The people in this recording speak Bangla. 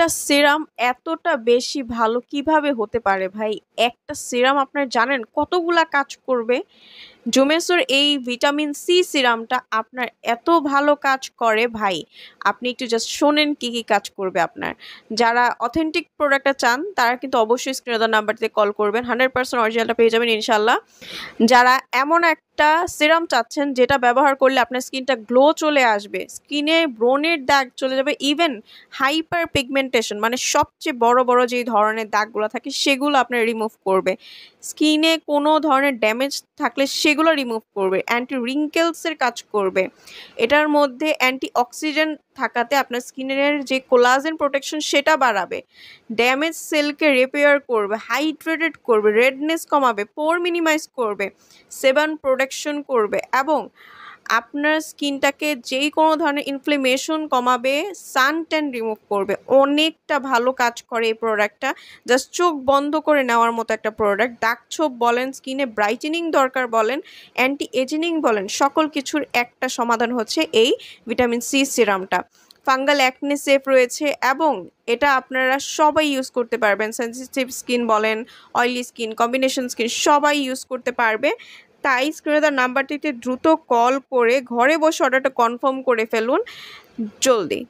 একটা সিরাম এতটা বেশি ভালো কিভাবে হতে পারে ভাই? একটা সিরাম আপনার জানেন কতগুলা কাজ করবে? জোমেসোর এই ভিটামিন সি সিরামটা আপনার এত ভালো কাজ করে ভাই, আপনি একটু জাস্ট শোনেন কি কি কাজ করবে আপনার। যারা অথেন্টিক প্রোডাক্টটা চান তারা কিন্তু অবশ্যই স্ক্রিনে দেওয়া নাম্বারটিতে কল করবেন, 100% অরিজিনালটা পেয়ে যাবেন ইনশাল্লাহ। যারা এমন একটা সিরাম চাচ্ছেন যেটা ব্যবহার করলে আপনার স্কিনটা গ্লো চলে আসবে, স্কিনে ব্রণের দাগ চলে যাবে, ইভেন হাইপার পিগমেন্টেশন মানে সবচেয়ে বড় বড় যে ধরনের দাগগুলো থাকে সেগুলো আপনার রিমুভ করবে, স্কিনে কোনো ধরনের ড্যামেজ থাকলে সেগুলো রিমুভ করবে, অ্যান্টি রিঙ্কেলসের কাজ করবে, এটার মধ্যে অ্যান্টি অক্সিজেন থাকাতে আপনার স্কিনের যে কোলাজেন প্রোটেকশন সেটা বাড়াবে, ড্যামেজ সেলকে রিপেয়ার করবে, হাইড্রেটেড করবে, রেডনেস কমাবে, পোর মিনিমাইজ করবে, সেবাম প্রোটেকশন করবে এবং আপনার স্কিনটাকে যেই কোনো ধরনের ইনফ্লেমেশন কমাবে, সান ট্যান রিমুভ করবে। অনেকটা ভালো কাজ করে এই প্রোডাক্টটা, জাস্ট চোখ বন্ধ করে নেওয়ার মতো একটা প্রোডাক্ট। দাগ ছোপ বলেন, স্কিনে ব্রাইটেনিং দরকার বলেন, অ্যান্টি এজিনিং বলেন, সকল কিছুর একটা সমাধান হচ্ছে এই ভিটামিন সি সিরামটা। ফাঙ্গাল অ্যাকনে সেফ রয়েছে এবং এটা আপনারা সবাই ইউজ করতে পারবেন, সেনসিটিভ স্কিন বলেন, অয়েলি স্কিন, কম্বিনেশন স্কিন সবাই ইউজ করতে পারবে। তাই স্ক্রিনে দেওয়া নাম্বারটিতে দ্রুত কল করে ঘরে বসে অর্ডারটা কনফার্ম করে ফেলুন জলদি।